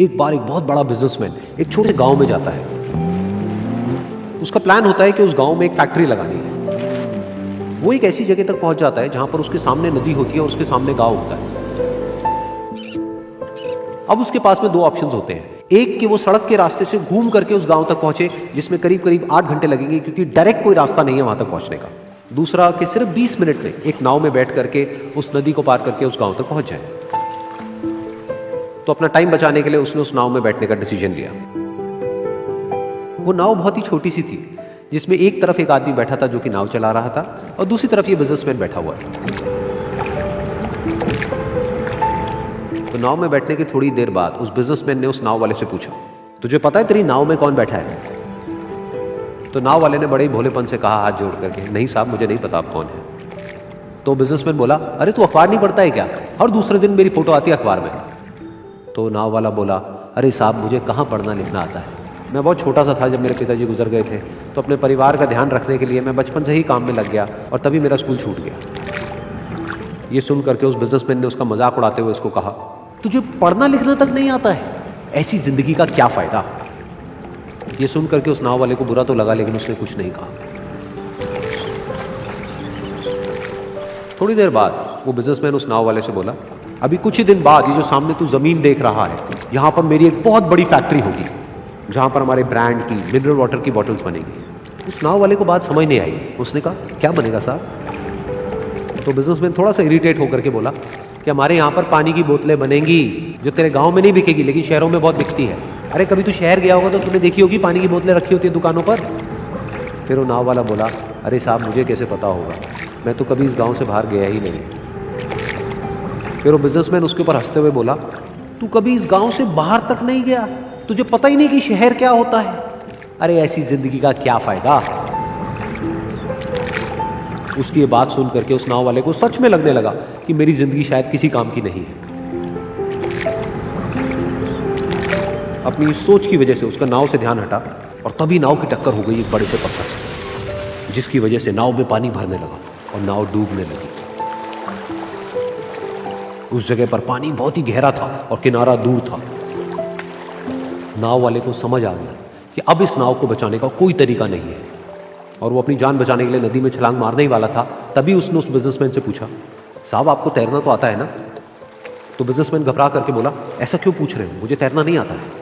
एक बार एक बहुत बड़ा बिजनेसमैन एक छोटे गांव में जाता है। उसका प्लान होता है कि उस गांव में एक फैक्ट्री लगानी है। वो एक ऐसी जगह तक पहुंच जाता है जहां पर उसके सामने नदी होती है और उसके सामने गांव होता है। अब उसके पास में दो ऑप्शंस होते हैं। एक कि वो सड़क के रास्ते से घूम करके उस गांव तक पहुंचे, जिसमें करीब करीब 8 घंटे लगेंगे, क्योंकि डायरेक्ट कोई रास्ता नहीं है वहां तक पहुंचने का। दूसरा कि सिर्फ 20 मिनट में एक नाव में बैठ करके उस नदी को पार करके उस गांव तक पहुंच जाए। तो अपना टाइम बचाने के लिए उसने उस नाव में बैठने का डिसीजन लिया। वो नाव बहुत ही छोटी सी थी, जिसमें एक तरफ एक आदमी बैठा था जो कि नाव चला रहा था और दूसरी तरफ ये बिजनेसमैन बैठा हुआ था। तो नाव में बैठने की थोड़ी देर बाद उस बिजनेसमैन ने उस नाव वाले से पूछा, तुझे पता है तेरी नाव में कौन बैठा है? तो नाव वाले ने बड़े ही भोलेपन से कहा हाथ जोड़ करके, नहीं साहब मुझे नहीं पता आप कौन है। तो बिजनेसमैन बोला, अरे तू अखबार नहीं पढ़ता है क्या? हर दूसरे दिन मेरी फोटो आती है अखबार में। तो नाव वाला बोला, अरे साहब मुझे कहाँ पढ़ना लिखना आता है, मैं बहुत छोटा सा था जब मेरे पिताजी गुजर गए थे, तो अपने परिवार का ध्यान रखने के लिए मैं बचपन से ही काम में लग गया और तभी मेरा स्कूल छूट गया। ये सुन करके उस बिजनेसमैन ने उसका मजाक उड़ाते हुए उसको कहा, तुझे पढ़ना लिखना तक नहीं आता है, ऐसी जिंदगी का क्या फायदा? ये सुन करके उस नाव वाले को बुरा तो लगा, लेकिन उसने कुछ नहीं कहा। थोड़ी देर बाद वो बिजनेसमैन उस नाव वाले से बोला, अभी कुछ ही दिन बाद ये जो सामने तू जमीन देख रहा है, यहां पर मेरी एक बहुत बड़ी फैक्ट्री होगी जहां पर हमारे ब्रांड की मिनरल वाटर की बॉटल्स बनेगी। उस नाव वाले को बात समझ नहीं आई। उसने कहा, क्या बनेगा साहब? तो बिजनेसमैन थोड़ा सा इरिटेट होकर के बोला कि हमारे यहाँ पर पानी की बोतलें बनेंगी जो तेरे गांव में नहीं बिकेगी, लेकिन शहरों में बहुत बिकती है। अरे कभी तू शहर गया होगा तो तूने देखी होगी पानी की बोतलें रखी होती है दुकानों पर। फिर वो नाव वाला बोला, अरे साहब मुझे कैसे पता होगा, मैं तो कभी इस गाँव से बाहर गया ही नहीं। फिर वो बिजनेसमैन उसके ऊपर हंसते हुए बोला, तू कभी इस गांव से बाहर तक नहीं गया, तुझे पता ही नहीं कि शहर क्या होता है? अरे ऐसी जिंदगी का क्या फायदा? उसकी ये बात सुन करके उस नाव वाले को सच में लगने लगा कि मेरी जिंदगी शायद किसी काम की नहीं है। अपनी इस सोच की वजह से उसका नाव से ध्यान हटा और तभी नाव की टक्कर हो गई एक बड़े से पत्थर से, जिसकी वजह से नाव में पानी भरने लगा और नाव डूबने लगी। उस जगह पर पानी बहुत ही गहरा था और किनारा दूर था। नाव वाले को समझ आ गया कि अब इस नाव को बचाने का कोई तरीका नहीं है और वो अपनी जान बचाने के लिए नदी में छलांग मारने ही वाला था। तभी उसने उस बिजनेसमैन से पूछा, साहब आपको तैरना तो आता है ना? तो बिजनेसमैन घबरा करके बोला, ऐसा क्यों पूछ रहे हो, मुझे तैरना नहीं आता है।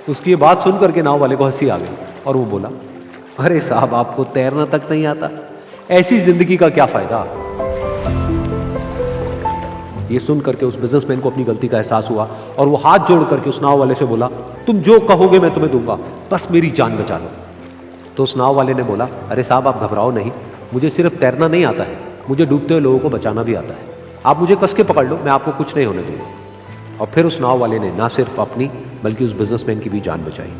उसकी ये बात सुन करके नाव वाले को हंसी आ गई और वो बोला, अरे साहब आपको तैरना तक नहीं आता, ऐसी जिंदगी का क्या फायदा? ये सुन करके उस बिजनेसमैन को अपनी गलती का एहसास हुआ और वो हाथ जोड़ करके उस नाव वाले से बोला, तुम जो कहोगे मैं तुम्हें दूंगा, बस मेरी जान बचा लो। तो उस नाव वाले ने बोला, अरे साहब आप घबराओ नहीं, मुझे सिर्फ तैरना नहीं आता है, मुझे डूबते हुए लोगों को बचाना भी आता है। आप मुझे कस के पकड़ लो, मैं आपको कुछ नहीं होने दूंगा। और फिर उस नाव वाले ने ना सिर्फ अपनी बल्कि उस बिजनेसमैन की भी जान बचाई।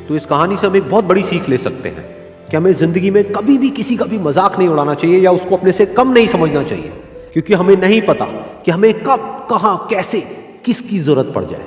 तो इस कहानी से हम एक बहुत बड़ी सीख ले सकते हैं कि हमें जिंदगी में कभी भी किसी का भी मजाक नहीं उड़ाना चाहिए या उसको अपने से कम नहीं समझना चाहिए, क्योंकि हमें नहीं पता कि हमें कब, कहां, कैसे, किसकी जरूरत पड़ जाए।